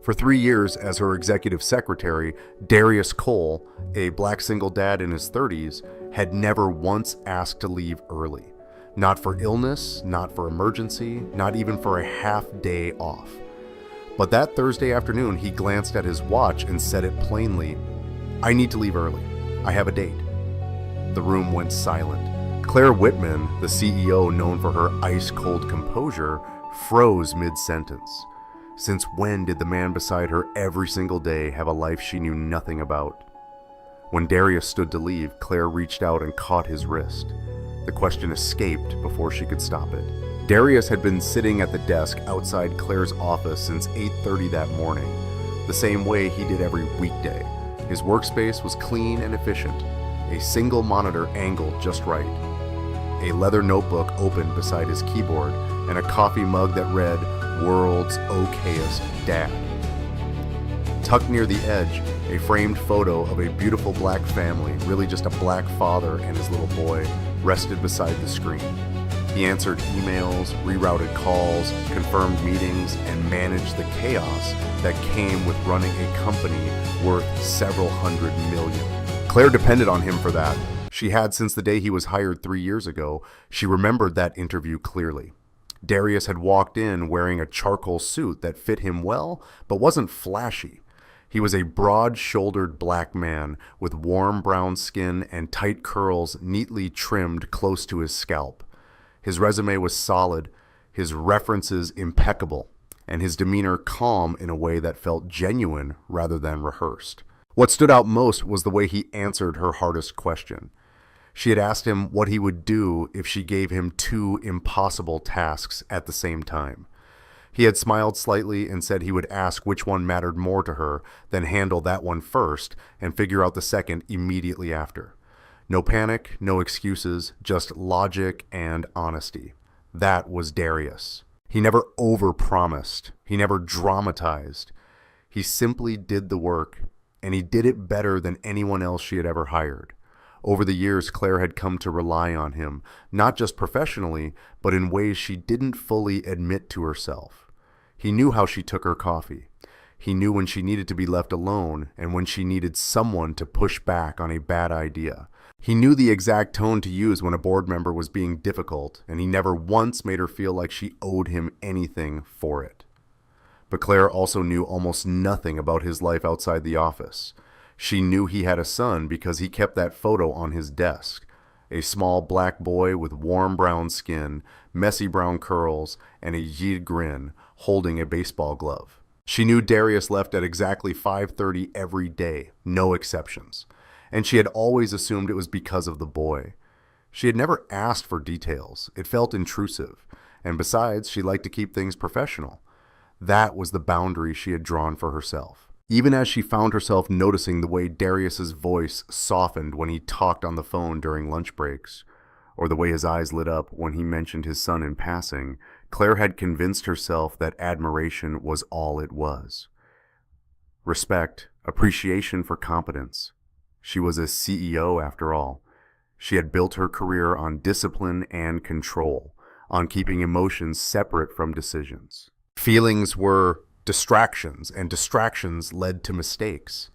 For 3 years as her executive secretary, Darius Cole, a black single dad in his 30s, had never once asked to leave early. Not for illness, not for emergency, not even for a half day off. But that Thursday afternoon, he glanced at his watch and said it plainly, "I need to leave early. I have a date." The room went silent. Claire Whitman, the CEO known for her ice-cold composure, froze mid-sentence. Since when did the man beside her every single day have a life she knew nothing about? When Darius stood to leave, Claire reached out and caught his wrist. The question escaped before she could stop it. Darius had been sitting at the desk outside Claire's office since 8:30 that morning, the same way he did every weekday. His workspace was clean and efficient, a single monitor angled just right, a leather notebook open beside his keyboard, and a coffee mug that read, "World's Okayest Dad." Tucked near the edge, a framed photo of a beautiful black family, really just a black father and his little boy, rested beside the screen. He answered emails, rerouted calls, confirmed meetings, and managed the chaos that came with running a company worth several hundred million. Claire depended on him for that. She had since the day he was hired 3 years ago. She remembered that interview clearly. Darius had walked in wearing a charcoal suit that fit him well, but wasn't flashy. He was a broad-shouldered black man with warm brown skin and tight curls neatly trimmed close to his scalp. His resume was solid, his references impeccable, and his demeanor calm in a way that felt genuine rather than rehearsed. What stood out most was the way he answered her hardest question. She had asked him what he would do if she gave him 2 impossible tasks at the same time. He had smiled slightly and said he would ask which one mattered more to her, then handle that one first and figure out the second immediately after. No panic, no excuses, just logic and honesty. That was Darius. He never overpromised. He never dramatized. He simply did the work, and he did it better than anyone else she had ever hired. Over the years, Claire had come to rely on him, not just professionally, but in ways she didn't fully admit to herself. He knew how she took her coffee. He knew when she needed to be left alone and when she needed someone to push back on a bad idea. He knew the exact tone to use when a board member was being difficult, and he never once made her feel like she owed him anything for it. But Claire also knew almost nothing about his life outside the office. She knew he had a son because he kept that photo on his desk. A small black boy with warm brown skin, messy brown curls, and a yeeted grin, holding a baseball glove. She knew Darius left at exactly 5:30 every day, no exceptions. And she had always assumed it was because of the boy. She had never asked for details. It felt intrusive. And besides, she liked to keep things professional. That was the boundary she had drawn for herself. Even as she found herself noticing the way Darius's voice softened when he talked on the phone during lunch breaks, or the way his eyes lit up when he mentioned his son in passing, Claire had convinced herself that admiration was all it was. Respect, appreciation for competence. She was a CEO after all. She had built her career on discipline and control, on keeping emotions separate from decisions. Feelings were distractions, and distractions led to mistakes.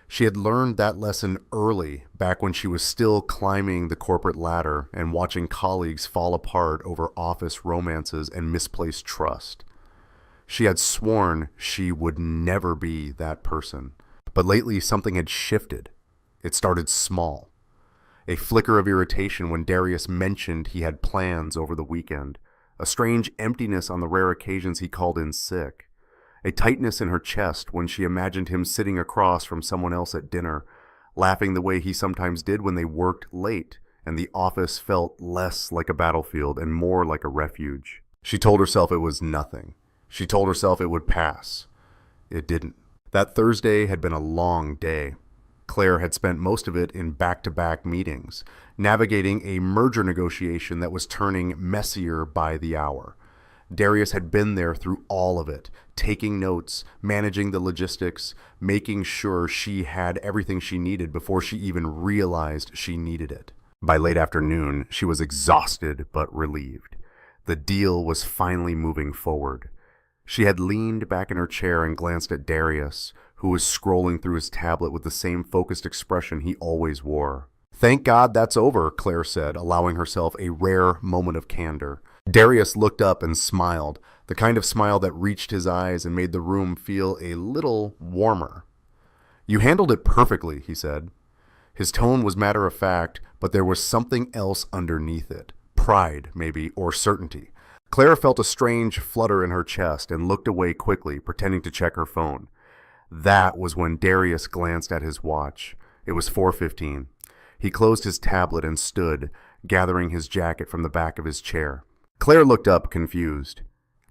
She had learned that lesson early, back when she was still climbing the corporate ladder and watching colleagues fall apart over office romances and misplaced trust. She had sworn she would never be that person. But lately something had shifted. It started small. A flicker of irritation when Darius mentioned he had plans over the weekend. A strange emptiness on the rare occasions he called in sick. A tightness in her chest when she imagined him sitting across from someone else at dinner, laughing the way he sometimes did when they worked late, and the office felt less like a battlefield and more like a refuge. She told herself it was nothing. She told herself it would pass. It didn't. That Thursday had been a long day. Claire had spent most of it in back-to-back meetings, navigating a merger negotiation that was turning messier by the hour. Darius had been there through all of it, taking notes, managing the logistics, making sure she had everything she needed before she even realized she needed it. By late afternoon, she was exhausted but relieved. The deal was finally moving forward. She had leaned back in her chair and glanced at Darius, who was scrolling through his tablet with the same focused expression he always wore. "Thank God that's over," Claire said, allowing herself a rare moment of candor. Darius looked up and smiled, the kind of smile that reached his eyes and made the room feel a little warmer. "You handled it perfectly," he said. His tone was matter-of-fact, but there was something else underneath it. Pride, maybe, or certainty. Claire felt a strange flutter in her chest and looked away quickly, pretending to check her phone. That was when Darius glanced at his watch. It was 4:15. He closed his tablet and stood, gathering his jacket from the back of his chair. Claire looked up, confused.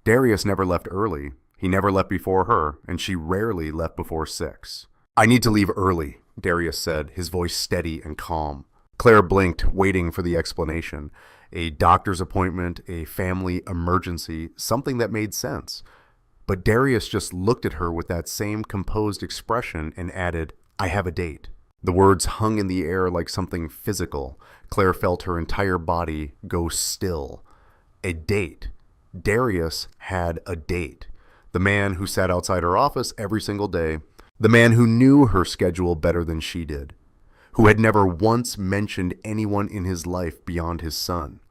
Darius never left early. He never left before her, and she rarely left before 6. "I need to leave early," Darius said, his voice steady and calm. Claire blinked, waiting for the explanation. A doctor's appointment, a family emergency, something that made sense. But Darius just looked at her with that same composed expression and added, "I have a date." The words hung in the air like something physical. Claire felt her entire body go still. A date. Darius had a date. The man who sat outside her office every single day. The man who knew her schedule better than she did. Who had never once mentioned anyone in his life beyond his son.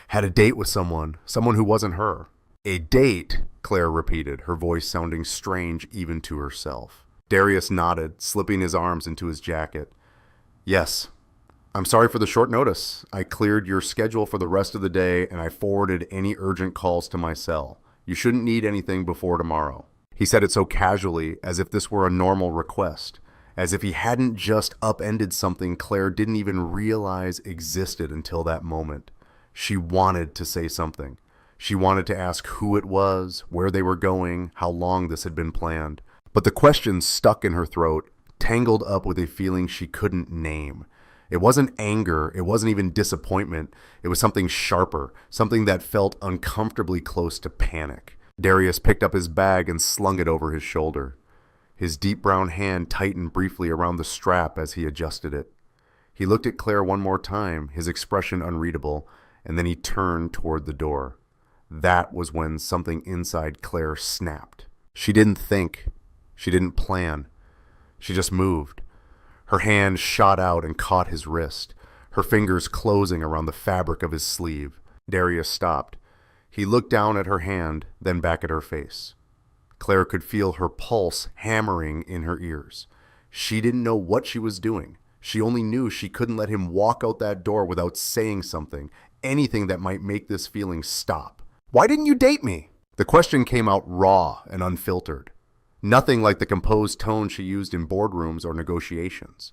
Had a date with someone who wasn't her. "A date," Claire repeated, her voice sounding strange even to herself. Darius nodded, slipping his arms into his jacket. "Yes. I'm sorry for the short notice. I cleared your schedule for the rest of the day, and I forwarded any urgent calls to my cell. You shouldn't need anything before tomorrow." He said it so casually, as if this were a normal request, as if he hadn't just upended something Claire didn't even realize existed until that moment. She wanted to say something. She wanted to ask who it was, where they were going, how long this had been planned. But the question stuck in her throat, tangled up with a feeling she couldn't name. It wasn't anger, it wasn't even disappointment, it was something sharper, something that felt uncomfortably close to panic. Darius picked up his bag and slung it over his shoulder. His deep brown hand tightened briefly around the strap as he adjusted it. He looked at Claire one more time, his expression unreadable, and then he turned toward the door. That was when something inside Claire snapped. She didn't think. She didn't plan. She just moved. Her hand shot out and caught his wrist, her fingers closing around the fabric of his sleeve. Darius stopped. He looked down at her hand, then back at her face. Claire could feel her pulse hammering in her ears. She didn't know what she was doing. She only knew she couldn't let him walk out that door without saying something, anything that might make this feeling stop. "Why didn't you date me?" The question came out raw and unfiltered. Nothing like the composed tone she used in boardrooms or negotiations.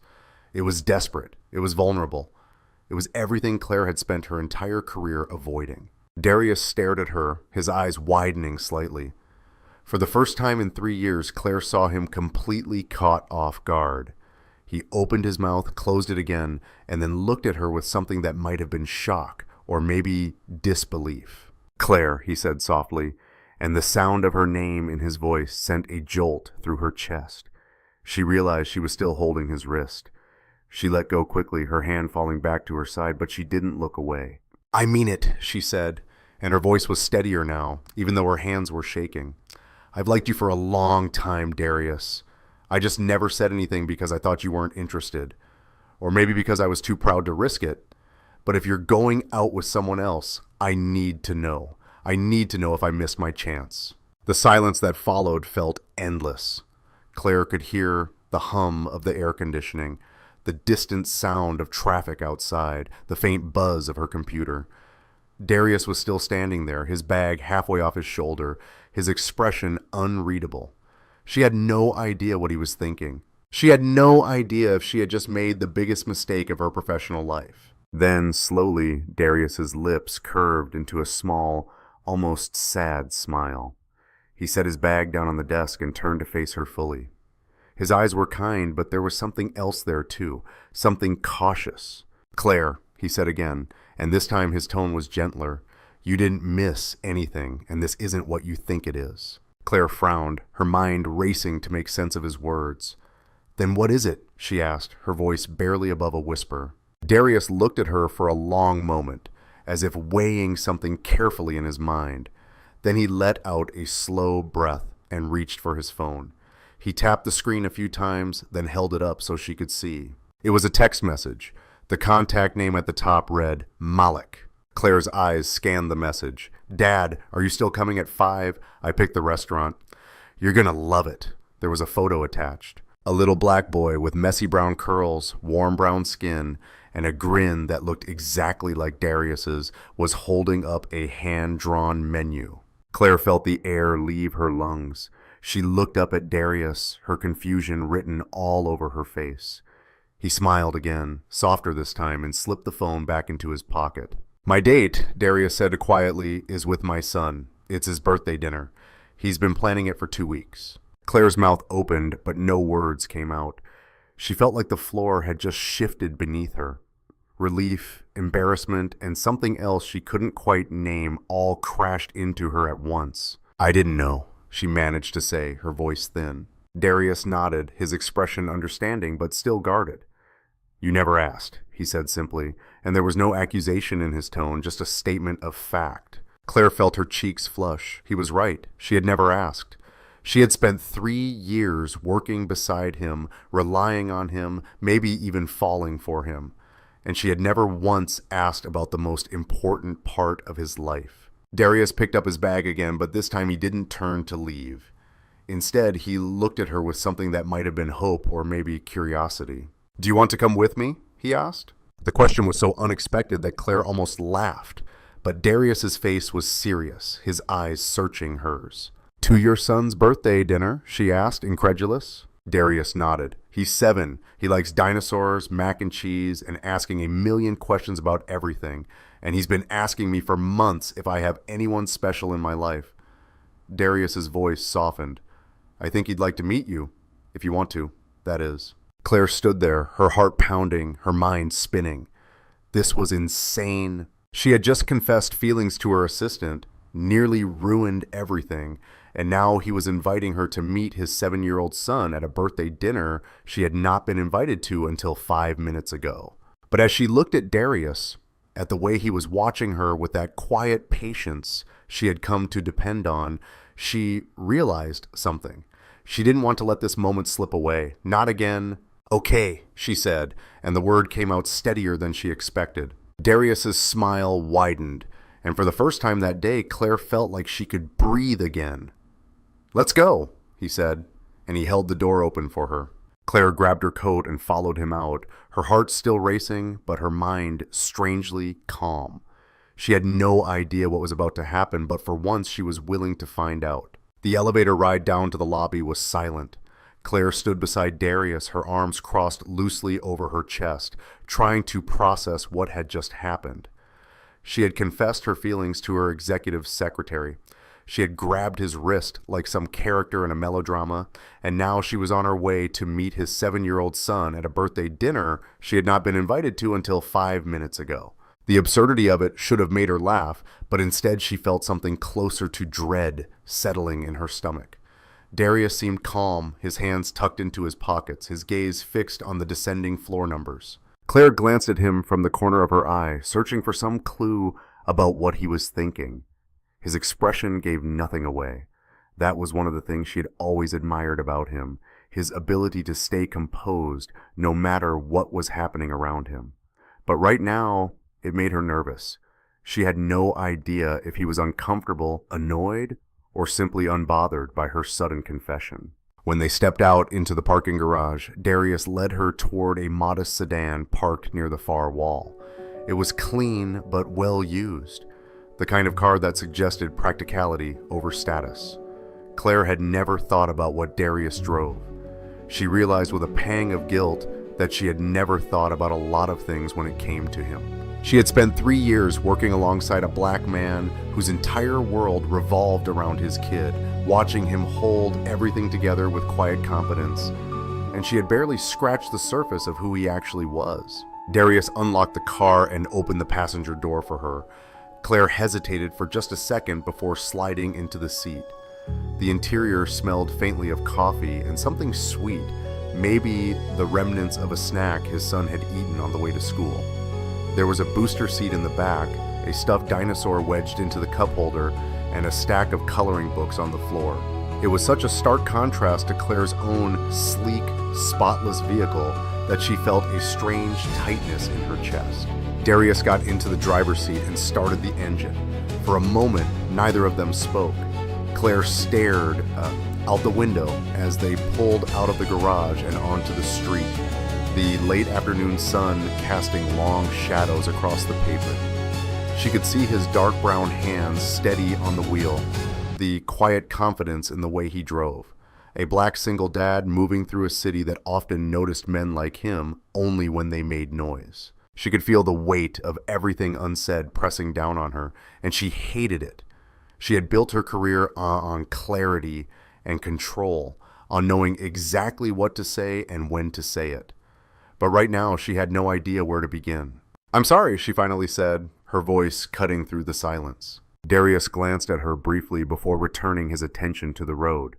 It was desperate. It was vulnerable. It was everything Claire had spent her entire career avoiding. Darius stared at her, his eyes widening slightly. For the first time in 3 years, Claire saw him completely caught off guard. He opened his mouth, closed it again, and then looked at her with something that might have been shock, or maybe disbelief. "Claire," he said softly, and the sound of her name in his voice sent a jolt through her chest. She realized she was still holding his wrist. She let go quickly, her hand falling back to her side, but she didn't look away. "I mean it," she said, and her voice was steadier now, even though her hands were shaking. "I've liked you for a long time, Darius. I just never said anything because I thought you weren't interested. Or maybe because I was too proud to risk it. But if you're going out with someone else, I need to know. I need to know if I missed my chance." The silence that followed felt endless. Claire could hear the hum of the air conditioning, the distant sound of traffic outside, the faint buzz of her computer. Darius was still standing there, his bag halfway off his shoulder, his expression unreadable. She had no idea what he was thinking. She had no idea if she had just made the biggest mistake of her professional life. Then, slowly, Darius's lips curved into a small, almost sad smile. He set his bag down on the desk and turned to face her fully. His eyes were kind, but there was something else there too, something cautious. "Claire," he said again, and this time his tone was gentler. "You didn't miss anything, and this isn't what you think it is." Claire frowned, her mind racing to make sense of his words. "Then what is it?" she asked, her voice barely above a whisper. Darius looked at her for a long moment, as if weighing something carefully in his mind. Then he let out a slow breath and reached for his phone. He tapped the screen a few times, then held it up so she could see. It was a text message. The contact name at the top read, Malik. Claire's eyes scanned the message. Dad, are you still coming at 5? I picked the restaurant. You're gonna love it. There was a photo attached. A little black boy with messy brown curls, warm brown skin, and a grin that looked exactly like Darius's was holding up a hand-drawn menu. Claire felt the air leave her lungs. She looked up at Darius, her confusion written all over her face. He smiled again, softer this time, and slipped the phone back into his pocket. My date, Darius said quietly, is with my son. It's his birthday dinner. He's been planning it for 2 weeks. Claire's mouth opened, but no words came out. She felt like the floor had just shifted beneath her. Relief, embarrassment, and something else she couldn't quite name all crashed into her at once. I didn't know, she managed to say, her voice thin. Darius nodded, his expression understanding but still guarded. You never asked, he said simply, and there was no accusation in his tone, just a statement of fact. Claire felt her cheeks flush. He was right. She had never asked. She had spent 3 years working beside him, relying on him, maybe even falling for him. And she had never once asked about the most important part of his life. Darius picked up his bag again, but this time he didn't turn to leave. Instead, he looked at her with something that might have been hope or maybe curiosity. Do you want to come with me? He asked. The question was so unexpected that Claire almost laughed, but Darius's face was serious, his eyes searching hers. To your son's birthday dinner? She asked, incredulous. Darius nodded. He's 7. He likes dinosaurs, mac and cheese, and asking a million questions about everything. And he's been asking me for months if I have anyone special in my life. Darius's voice softened. I think he'd like to meet you, if you want to, that is. Claire stood there, her heart pounding, her mind spinning. This was insane. She had just confessed feelings to her assistant, nearly ruined everything, and now he was inviting her to meet his 7-year-old son at a birthday dinner she had not been invited to until 5 minutes ago. But as she looked at Darius, at the way he was watching her with that quiet patience she had come to depend on, she realized something. She didn't want to let this moment slip away. Not again. Okay, she said, and the word came out steadier than she expected. Darius's smile widened, and for the first time that day, Claire felt like she could breathe again. Let's go, he said, and he held the door open for her. Claire grabbed her coat and followed him out, her heart still racing, but her mind strangely calm. She had no idea what was about to happen, but for once she was willing to find out. The elevator ride down to the lobby was silent. Claire stood beside Darius, her arms crossed loosely over her chest, trying to process what had just happened. She had confessed her feelings to her executive secretary. She had grabbed his wrist like some character in a melodrama, and now she was on her way to meet his 7-year-old son at a birthday dinner she had not been invited to until 5 minutes ago. The absurdity of it should have made her laugh, but instead she felt something closer to dread settling in her stomach. Darius seemed calm, his hands tucked into his pockets, his gaze fixed on the descending floor numbers. Claire glanced at him from the corner of her eye, searching for some clue about what he was thinking. His expression gave nothing away. That was one of the things she had always admired about him, his ability to stay composed no matter what was happening around him. But right now, it made her nervous. She had no idea if he was uncomfortable, annoyed, or simply unbothered by her sudden confession. When they stepped out into the parking garage, Darius led her toward a modest sedan parked near the far wall. It was clean but well used, the kind of car that suggested practicality over status. Claire had never thought about what Darius drove. She realized with a pang of guilt that she had never thought about a lot of things when it came to him. She had spent 3 years working alongside a black man whose entire world revolved around his kid, watching him hold everything together with quiet competence, and she had barely scratched the surface of who he actually was. Darius unlocked the car and opened the passenger door for her. Claire hesitated for just a second before sliding into the seat. The interior smelled faintly of coffee and something sweet, maybe the remnants of a snack his son had eaten on the way to school. There was a booster seat in the back, a stuffed dinosaur wedged into the cup holder, and a stack of coloring books on the floor. It was such a stark contrast to Claire's own sleek, spotless vehicle that she felt a strange tightness in her chest. Darius got into the driver's seat and started the engine. For a moment, neither of them spoke. Claire stared out the window as they pulled out of the garage and onto the street, the late afternoon sun casting long shadows across the pavement. She could see his dark brown hands steady on the wheel, the quiet confidence in the way he drove. A black single dad moving through a city that often noticed men like him only when they made noise. She could feel the weight of everything unsaid pressing down on her, and she hated it. She had built her career on clarity and control, on knowing exactly what to say and when to say it. But right now, she had no idea where to begin. "I'm sorry," she finally said, her voice cutting through the silence. Darius glanced at her briefly before returning his attention to the road.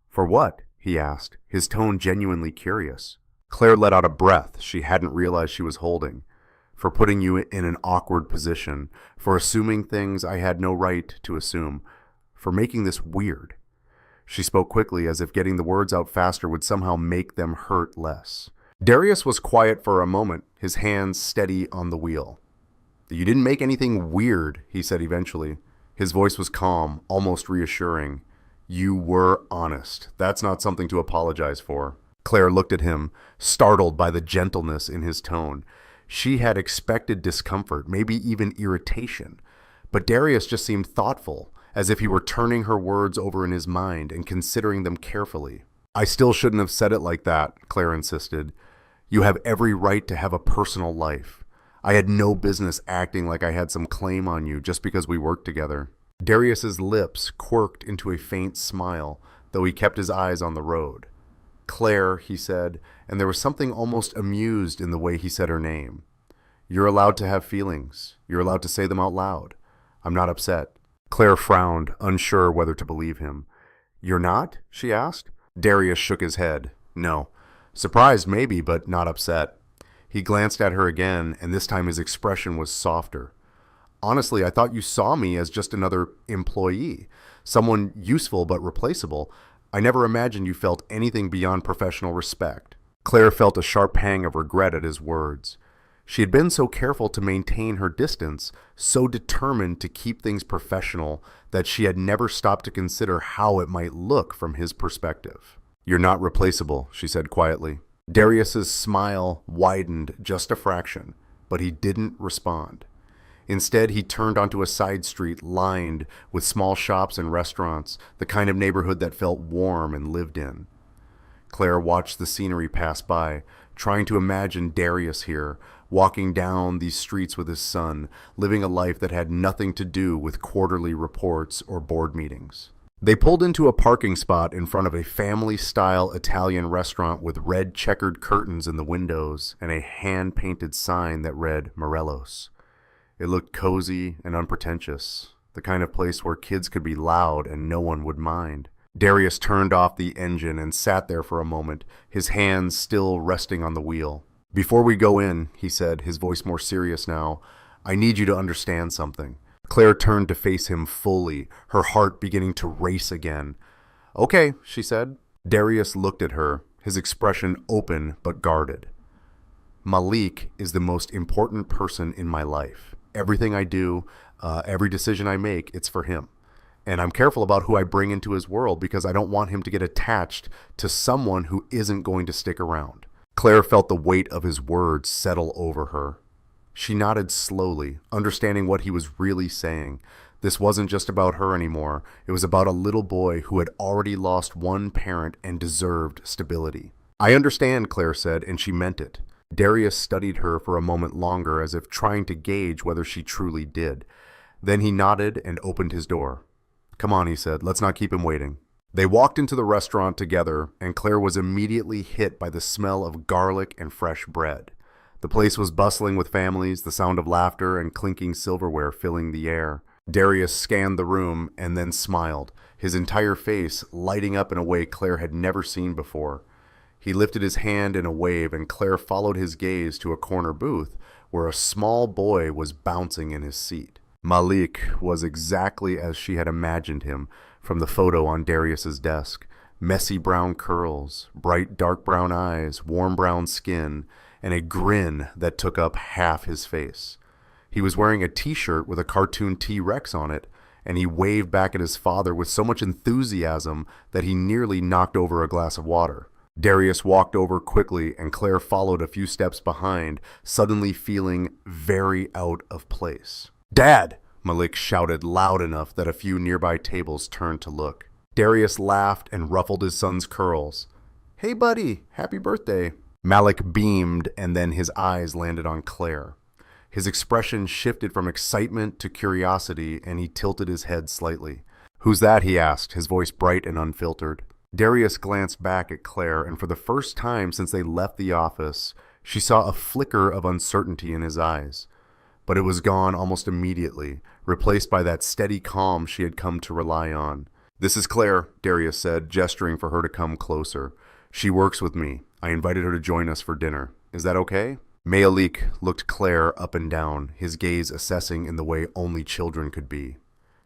"For what?" he asked, his tone genuinely curious. Claire let out a breath she hadn't realized she was holding. "For putting you in an awkward position, for assuming things I had no right to assume, for making this weird." She spoke quickly, as if getting the words out faster would somehow make them hurt less. Darius was quiet for a moment, his hands steady on the wheel. "You didn't make anything weird," he said eventually. His voice was calm, almost reassuring. "You were honest. That's not something to apologize for." Claire looked at him, startled by the gentleness in his tone. She had expected discomfort, maybe even irritation. But Darius just seemed thoughtful, as if he were turning her words over in his mind and considering them carefully. "I still shouldn't have said it like that," Claire insisted. "You have every right to have a personal life. I had no business acting like I had some claim on you just because we worked together." Darius's lips quirked into a faint smile, though he kept his eyes on the road. "Claire," he said, and there was something almost amused in the way he said her name. "You're allowed to have feelings. You're allowed to say them out loud. I'm not upset." Claire frowned, unsure whether to believe him. "You're not?" she asked. Darius shook his head. "No. Surprised maybe, but not upset." He glanced at her again, and this time his expression was softer. "Honestly, I thought you saw me as just another employee, someone useful but replaceable. I never imagined you felt anything beyond professional respect." Claire felt a sharp pang of regret at his words. She had been so careful to maintain her distance, so determined to keep things professional, that she had never stopped to consider how it might look from his perspective. "You're not replaceable," she said quietly. Darius's smile widened just a fraction, but he didn't respond. Instead, he turned onto a side street lined with small shops and restaurants, the kind of neighborhood that felt warm and lived in. Claire watched the scenery pass by, trying to imagine Darius here, walking down these streets with his son, living a life that had nothing to do with quarterly reports or board meetings. They pulled into a parking spot in front of a family-style Italian restaurant with red checkered curtains in the windows and a hand-painted sign that read Morelos. It looked cozy and unpretentious, the kind of place where kids could be loud and no one would mind. Darius turned off the engine and sat there for a moment, his hands still resting on the wheel. "Before we go in," he said, his voice more serious now, "I need you to understand something." Claire turned to face him fully, her heart beginning to race again. "Okay," she said. Darius looked at her, his expression open but guarded. "Malik is the most important person in my life. Everything I do, every decision I make, it's for him. And I'm careful about who I bring into his world because I don't want him to get attached to someone who isn't going to stick around." Claire felt the weight of his words settle over her. She nodded slowly, understanding what he was really saying. This wasn't just about her anymore. It was about a little boy who had already lost one parent and deserved stability. "I understand," Claire said, and she meant it. Darius studied her for a moment longer, as if trying to gauge whether she truly did. Then he nodded and opened his door. "Come on," he said. "Let's not keep him waiting." They walked into the restaurant together, and Claire was immediately hit by the smell of garlic and fresh bread. The place was bustling with families, the sound of laughter and clinking silverware filling the air. Darius scanned the room and then smiled, his entire face lighting up in a way Claire had never seen before. He lifted his hand in a wave, and Claire followed his gaze to a corner booth where a small boy was bouncing in his seat. Malik was exactly as she had imagined him from the photo on Darius's desk. Messy brown curls, bright dark brown eyes, warm brown skin, and a grin that took up half his face. He was wearing a t-shirt with a cartoon T-Rex on it, and he waved back at his father with so much enthusiasm that he nearly knocked over a glass of water. Darius walked over quickly, and Claire followed a few steps behind, suddenly feeling very out of place. "Dad!" Malik shouted loud enough that a few nearby tables turned to look. Darius laughed and ruffled his son's curls. "Hey buddy, happy birthday." Malik beamed, and then his eyes landed on Claire. His expression shifted from excitement to curiosity, and he tilted his head slightly. "Who's that?" he asked, his voice bright and unfiltered. Darius glanced back at Claire, and for the first time since they left the office, she saw a flicker of uncertainty in his eyes. But it was gone almost immediately, replaced by that steady calm she had come to rely on. "This is Claire," Darius said, gesturing for her to come closer. "She works with me. I invited her to join us for dinner. Is that okay?" Mayalik looked Claire up and down, his gaze assessing in the way only children could be.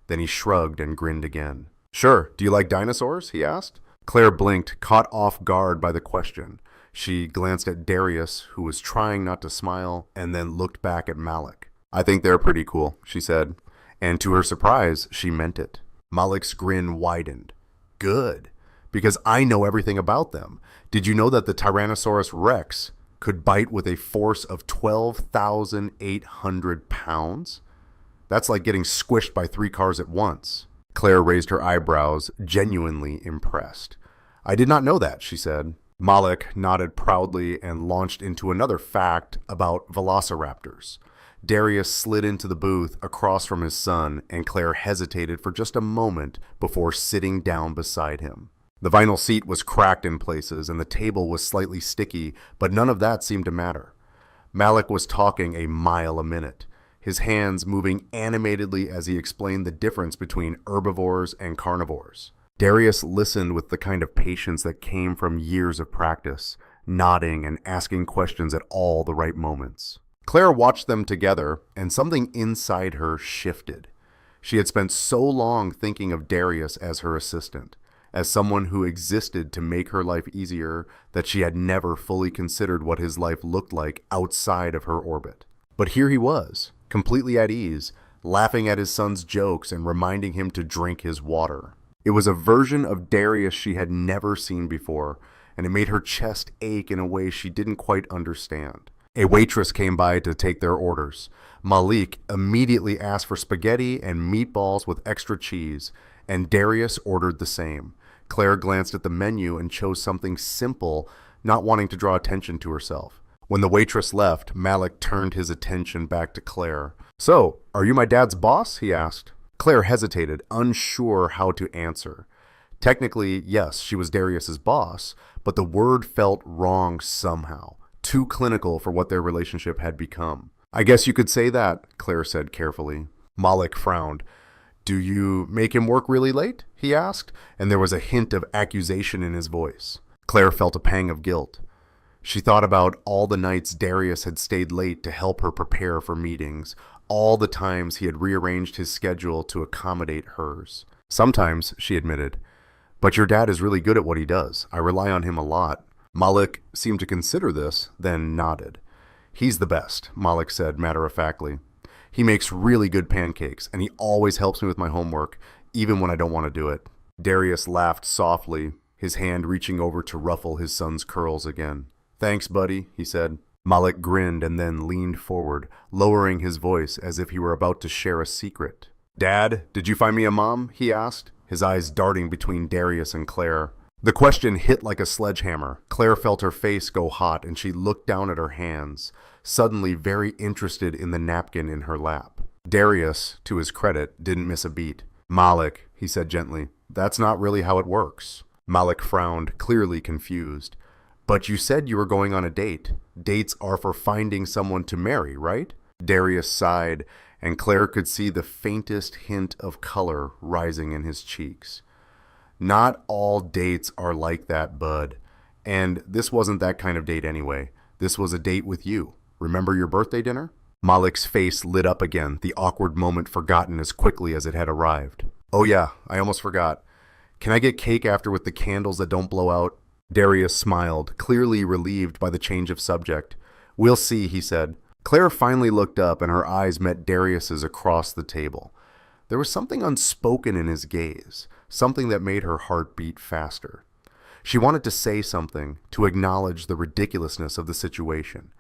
Then he shrugged and grinned again. "Sure. Do you like dinosaurs?" he asked. Claire blinked, caught off guard by the question. She glanced at Darius, who was trying not to smile, and then looked back at Malik. "I think they're pretty cool," she said. And to her surprise, she meant it. Malik's grin widened. "Good, because I know everything about them. Did you know that the Tyrannosaurus Rex could bite with a force of 12,800 pounds? That's like getting squished by 3 cars at once." Claire raised her eyebrows, genuinely impressed. "I did not know that," she said. Malik nodded proudly and launched into another fact about velociraptors. Darius slid into the booth across from his son, and Claire hesitated for just a moment before sitting down beside him. The vinyl seat was cracked in places, and the table was slightly sticky, but none of that seemed to matter. Malik was talking a mile a minute, his hands moving animatedly as he explained the difference between herbivores and carnivores. Darius listened with the kind of patience that came from years of practice, nodding and asking questions at all the right moments. Claire watched them together, and something inside her shifted. She had spent so long thinking of Darius as her assistant, as someone who existed to make her life easier, that she had never fully considered what his life looked like outside of her orbit. But here he was, completely at ease, laughing at his son's jokes and reminding him to drink his water. It was a version of Darius she had never seen before, and it made her chest ache in a way she didn't quite understand. A waitress came by to take their orders. Malik immediately asked for spaghetti and meatballs with extra cheese, and Darius ordered the same. Claire glanced at the menu and chose something simple, not wanting to draw attention to herself. When the waitress left, Malik turned his attention back to Claire. "So, are you my dad's boss?" he asked. Claire hesitated, unsure how to answer. Technically, yes, she was Darius's boss, but the word felt wrong somehow, too clinical for what their relationship had become. "I guess you could say that," Claire said carefully. Malik frowned. "Do you make him work really late?" he asked, and there was a hint of accusation in his voice. Claire felt a pang of guilt. She thought about all the nights Darius had stayed late to help her prepare for meetings, all the times he had rearranged his schedule to accommodate hers. "Sometimes," she admitted, "but your dad is really good at what he does. I rely on him a lot." Malik seemed to consider this, then nodded. "He's the best," Malik said matter-of-factly. "He makes really good pancakes, and he always helps me with my homework, even when I don't want to do it." Darius laughed softly, his hand reaching over to ruffle his son's curls again. "Thanks, buddy," he said. Malik grinned and then leaned forward, lowering his voice as if he were about to share a secret. "Dad, did you find me a mom?" he asked, his eyes darting between Darius and Claire. The question hit like a sledgehammer. Claire felt her face go hot, and she looked down at her hands, suddenly very interested in the napkin in her lap. Darius, to his credit, didn't miss a beat. "Malik," he said gently, "that's not really how it works." Malik frowned, clearly confused. "But you said you were going on a date. Dates are for finding someone to marry, right?" Darius sighed, and Claire could see the faintest hint of color rising in his cheeks. "Not all dates are like that, bud. And this wasn't that kind of date anyway. This was a date with you. Remember your birthday dinner?" Malik's face lit up again, the awkward moment forgotten as quickly as it had arrived. "Oh yeah, I almost forgot. Can I get cake after with the candles that don't blow out?" Darius smiled, clearly relieved by the change of subject. "We'll see," he said. Claire finally looked up and her eyes met Darius's across the table. There was something unspoken in his gaze, something that made her heart beat faster. She wanted to say something, to acknowledge the ridiculousness of the situation.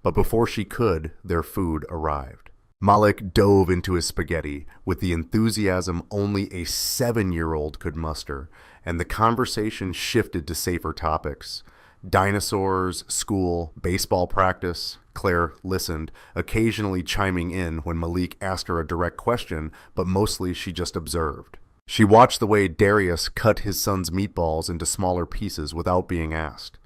But before she could, their food arrived. Malik dove into his spaghetti with the enthusiasm only a 7-year-old could muster, and the conversation shifted to safer topics. Dinosaurs, school, baseball practice. Claire listened, occasionally chiming in when Malik asked her a direct question, but mostly she just observed. She watched the way Darius cut his son's meatballs into smaller pieces without being asked.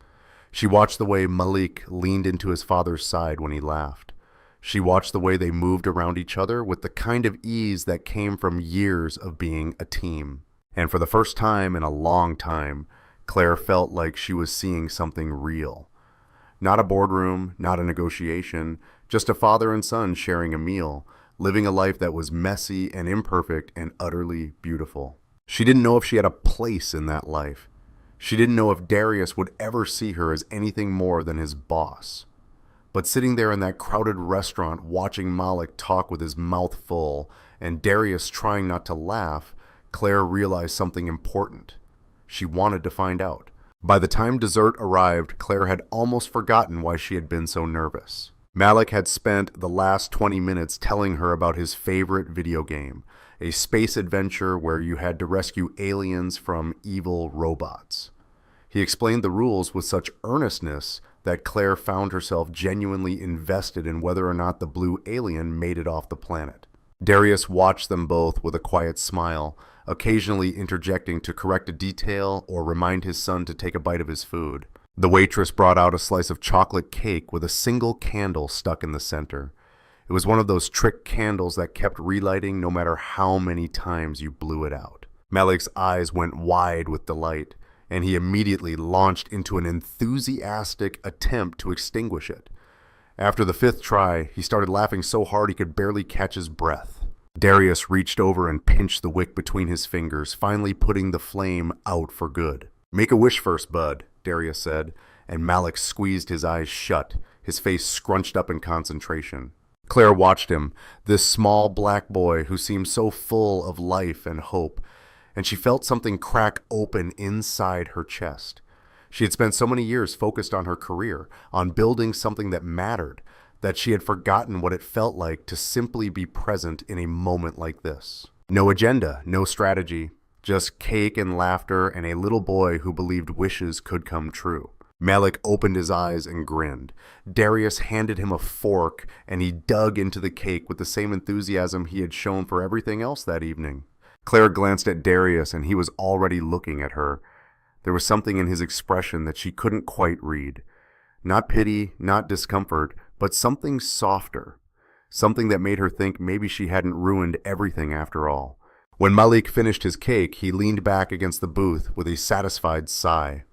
She watched the way Malik leaned into his father's side when he laughed. She watched the way they moved around each other with the kind of ease that came from years of being a team. And for the first time in a long time, Claire felt like she was seeing something real. Not a boardroom, not a negotiation, just a father and son sharing a meal, living a life that was messy and imperfect and utterly beautiful. She didn't know if she had a place in that life. She didn't know if Darius would ever see her as anything more than his boss. But sitting there in that crowded restaurant watching Malik talk with his mouth full and Darius trying not to laugh, Claire realized something important. She wanted to find out. By the time dessert arrived, Claire had almost forgotten why she had been so nervous. Malik had spent the last 20 minutes telling her about his favorite video game, a space adventure where you had to rescue aliens from evil robots. He explained the rules with such earnestness that Claire found herself genuinely invested in whether or not the blue alien made it off the planet. Darius watched them both with a quiet smile, occasionally interjecting to correct a detail or remind his son to take a bite of his food. The waitress brought out a slice of chocolate cake with a single candle stuck in the center. It was one of those trick candles that kept relighting no matter how many times you blew it out. Malik's eyes went wide with delight, and he immediately launched into an enthusiastic attempt to extinguish it. After the 5th try, he started laughing so hard he could barely catch his breath. Darius reached over and pinched the wick between his fingers, finally putting the flame out for good. "Make a wish first, bud," Darius said, and Malik squeezed his eyes shut, his face scrunched up in concentration. Claire watched him, this small black boy who seemed so full of life and hope, and she felt something crack open inside her chest. She had spent so many years focused on her career, on building something that mattered, that she had forgotten what it felt like to simply be present in a moment like this. No agenda, no strategy, just cake and laughter and a little boy who believed wishes could come true. Malik opened his eyes and grinned. Darius handed him a fork and he dug into the cake with the same enthusiasm he had shown for everything else that evening. Claire glanced at Darius and he was already looking at her. There was something in his expression that she couldn't quite read. Not pity, not discomfort, but something softer. Something that made her think maybe she hadn't ruined everything after all. When Malik finished his cake, he leaned back against the booth with a satisfied sigh.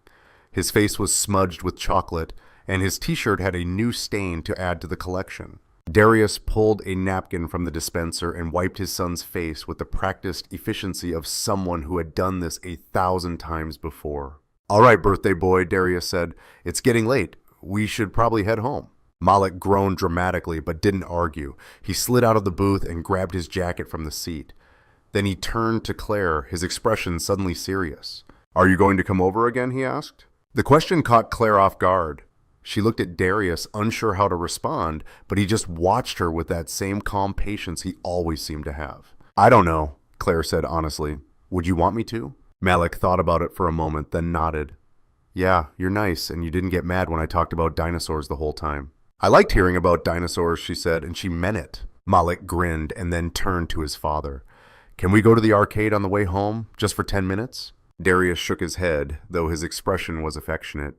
His face was smudged with chocolate, and his t-shirt had a new stain to add to the collection. Darius pulled a napkin from the dispenser and wiped his son's face with the practiced efficiency of someone who had done this 1,000 times before. "All right, birthday boy," Darius said. "It's getting late. We should probably head home." Malik groaned dramatically but didn't argue. He slid out of the booth and grabbed his jacket from the seat. Then he turned to Claire, his expression suddenly serious. "Are you going to come over again?" he asked. The question caught Claire off guard. She looked at Darius, unsure how to respond, but he just watched her with that same calm patience he always seemed to have. "I don't know," Claire said honestly. "Would you want me to?" Malik thought about it for a moment, then nodded. "Yeah, you're nice, and you didn't get mad when I talked about dinosaurs the whole time." "I liked hearing about dinosaurs," she said, and she meant it. Malik grinned and then turned to his father. "Can we go to the arcade on the way home, just for 10 minutes? Darius shook his head, though his expression was affectionate.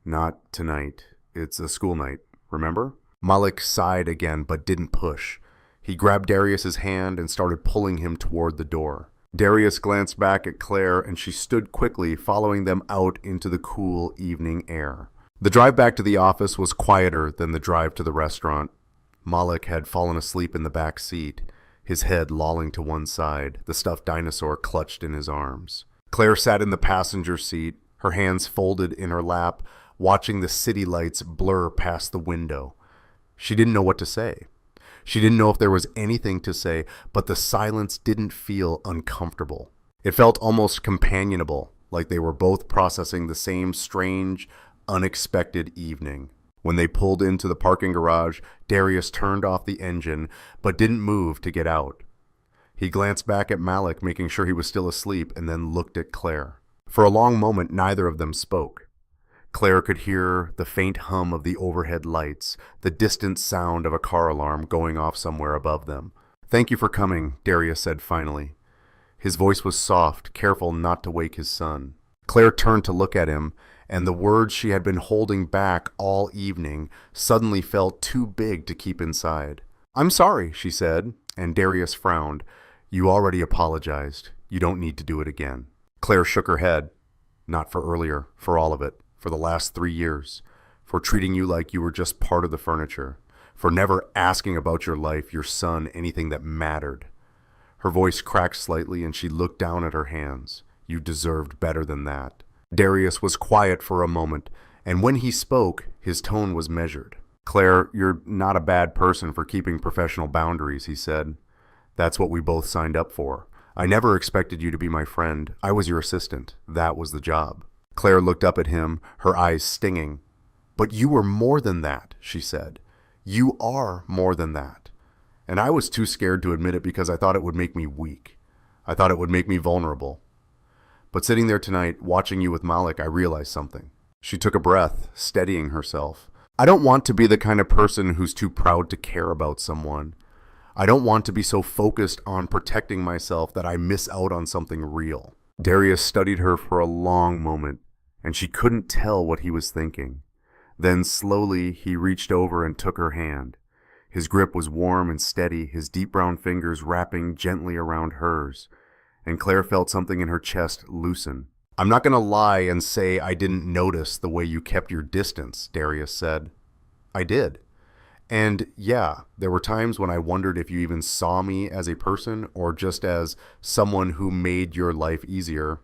"Not tonight. It's a school night, remember?" Malik sighed again, but didn't push. He grabbed Darius's hand and started pulling him toward the door. Darius glanced back at Claire, and she stood quickly, following them out into the cool evening air. The drive back to the office was quieter than the drive to the restaurant. Malik had fallen asleep in the back seat, his head lolling to one side, the stuffed dinosaur clutched in his arms. Claire sat in the passenger seat, her hands folded in her lap, watching the city lights blur past the window. She didn't know what to say. She didn't know if there was anything to say, but the silence didn't feel uncomfortable. It felt almost companionable, like they were both processing the same strange, unexpected evening. When they pulled into the parking garage, Darius turned off the engine, but didn't move to get out. He glanced back at Malik, making sure he was still asleep, and then looked at Claire. For a long moment, neither of them spoke. Claire could hear the faint hum of the overhead lights, the distant sound of a car alarm going off somewhere above them. "Thank you for coming," Darius said finally. His voice was soft, careful not to wake his son. Claire turned to look at him, and the words she had been holding back all evening suddenly felt too big to keep inside. "I'm sorry," she said, and Darius frowned. "You already apologized. You don't need to do it again." Claire shook her head. "Not for earlier, for all of it, for the last 3 years, for treating you like you were just part of the furniture, for never asking about your life, your son, anything that mattered." Her voice cracked slightly and she looked down at her hands. "You deserved better than that." Darius was quiet for a moment, and when he spoke, his tone was measured. "Claire, you're not a bad person for keeping professional boundaries," he said. "That's what we both signed up for. I never expected you to be my friend. I was your assistant. That was the job." Claire looked up at him, her eyes stinging. "But you were more than that," she said. "You are more than that." And I was too scared to admit it because I thought it would make me weak. I thought it would make me vulnerable. But sitting there tonight, watching you with Malik, I realized something. She took a breath, steadying herself. "I don't want to be the kind of person who's too proud to care about someone. I don't want to be so focused on protecting myself that I miss out on something real." Darius studied her for a long moment, and she couldn't tell what he was thinking. Then slowly he reached over and took her hand. His grip was warm and steady, his deep brown fingers wrapping gently around hers, and Claire felt something in her chest loosen. "I'm not going to lie and say I didn't notice the way you kept your distance," Darius said. "I did. And yeah, there were times when I wondered if you even saw me as a person or just as someone who made your life easier.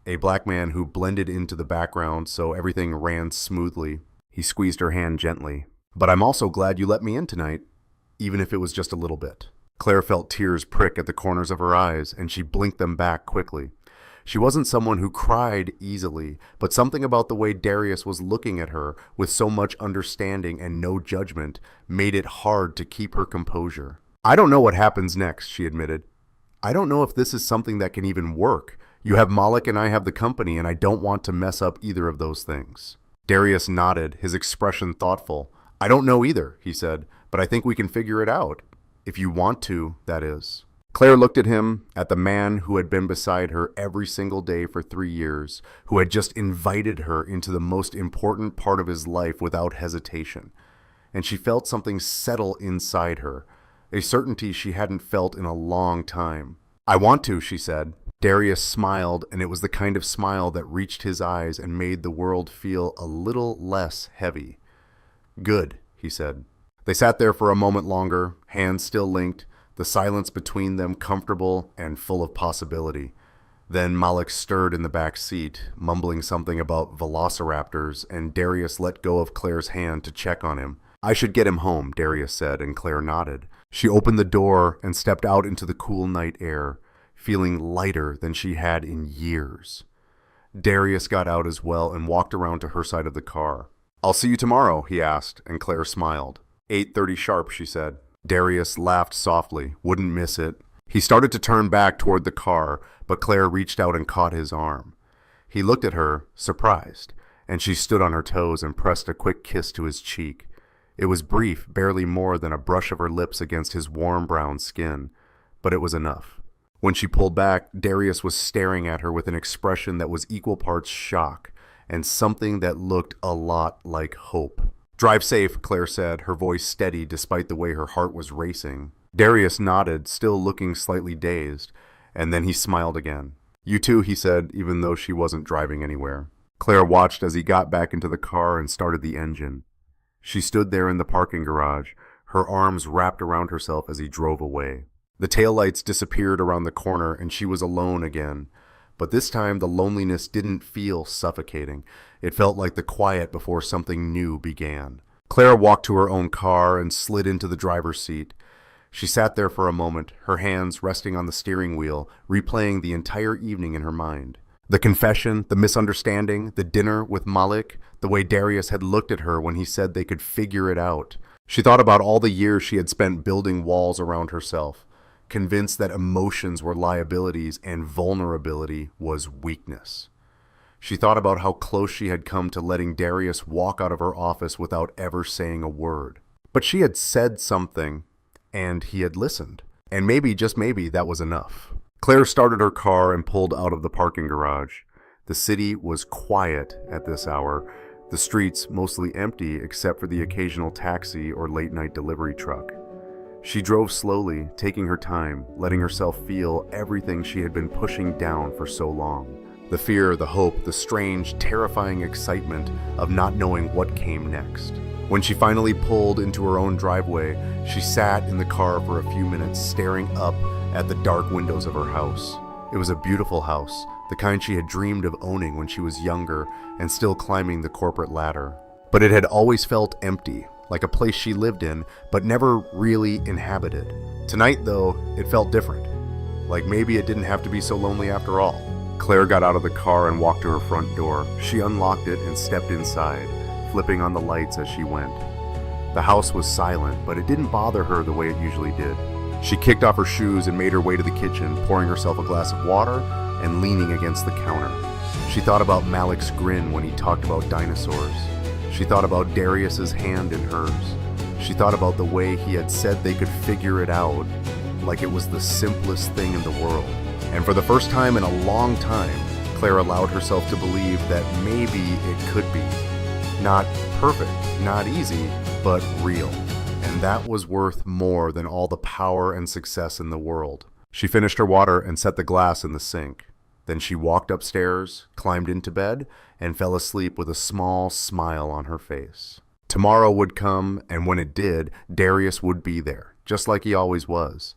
A black man who blended into the background so everything ran smoothly." He squeezed her hand gently. "But I'm also glad you let me in tonight, even if it was just a little bit." Claire felt tears prick at the corners of her eyes, and she blinked them back quickly. She wasn't someone who cried easily, but something about the way Darius was looking at her with so much understanding and no judgment made it hard to keep her composure. "I don't know what happens next," she admitted. "I don't know if this is something that can even work. You have Malik and I have the company, and I don't want to mess up either of those things." Darius nodded, his expression thoughtful. "I don't know either," he said, "but I think we can figure it out. If you want to, that is." Claire looked at him, at the man who had been beside her every single day for 3 years, who had just invited her into the most important part of his life without hesitation. And she felt something settle inside her, a certainty she hadn't felt in a long time. "I want to," she said. Darius smiled, and it was the kind of smile that reached his eyes and made the world feel a little less heavy. "Good," he said. They sat there for a moment longer, hands still linked, the silence between them comfortable and full of possibility. Then Malik stirred in the back seat, mumbling something about velociraptors, and Darius let go of Claire's hand to check on him. "I should get him home," Darius said, and Claire nodded. She opened the door and stepped out into the cool night air, feeling lighter than she had in years. Darius got out as well and walked around to her side of the car. "I'll see you tomorrow," he asked, and Claire smiled. 8:30 sharp, she said. Darius laughed softly. Wouldn't miss it. He started to turn back toward the car, but Claire reached out and caught his arm. He looked at her, surprised, and she stood on her toes and pressed a quick kiss to his cheek. It was brief, barely more than a brush of her lips against his warm brown skin, but it was enough. When she pulled back, Darius was staring at her with an expression that was equal parts shock and something that looked a lot like hope. "Drive safe," Claire said, her voice steady despite the way her heart was racing. Darius nodded, still looking slightly dazed, and then he smiled again. "You too," he said, even though she wasn't driving anywhere. Claire watched as he got back into the car and started the engine. She stood there in the parking garage, her arms wrapped around herself as he drove away. The taillights disappeared around the corner and she was alone again. But this time the loneliness didn't feel suffocating. It felt like the quiet before something new began. Claire walked to her own car and slid into the driver's seat. She sat there for a moment, her hands resting on the steering wheel, replaying the entire evening in her mind. The confession, the misunderstanding, the dinner with Malik, the way Darius had looked at her when he said they could figure it out. She thought about all the years she had spent building walls around herself, convinced that emotions were liabilities and vulnerability was weakness. She thought about how close she had come to letting Darius walk out of her office without ever saying a word. But she had said something, and he had listened. And maybe, just maybe, that was enough. Claire started her car and pulled out of the parking garage. The city was quiet at this hour, the streets mostly empty except for the occasional taxi or late-night delivery truck. She drove slowly, taking her time, letting herself feel everything she had been pushing down for so long. The fear, the hope, the strange, terrifying excitement of not knowing what came next. When she finally pulled into her own driveway, she sat in the car for a few minutes, staring up at the dark windows of her house. It was a beautiful house, the kind she had dreamed of owning when she was younger and still climbing the corporate ladder. But it had always felt empty, like a place she lived in, but never really inhabited. Tonight, though, it felt different. Like maybe it didn't have to be so lonely after all. Claire got out of the car and walked to her front door. She unlocked it and stepped inside, flipping on the lights as she went. The house was silent, but it didn't bother her the way it usually did. She kicked off her shoes and made her way to the kitchen, pouring herself a glass of water and leaning against the counter. She thought about Malik's grin when he talked about dinosaurs. She thought about Darius's hand in hers. She thought about the way he had said they could figure it out, like it was the simplest thing in the world. And for the first time in a long time, Claire allowed herself to believe that maybe it could be. Not perfect, not easy, but real. And that was worth more than all the power and success in the world. She finished her water and set the glass in the sink. Then she walked upstairs, climbed into bed, and fell asleep with a small smile on her face. Tomorrow would come, and when it did, Darius would be there, just like he always was.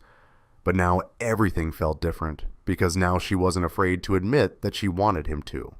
But now everything felt different, because now she wasn't afraid to admit that she wanted him to.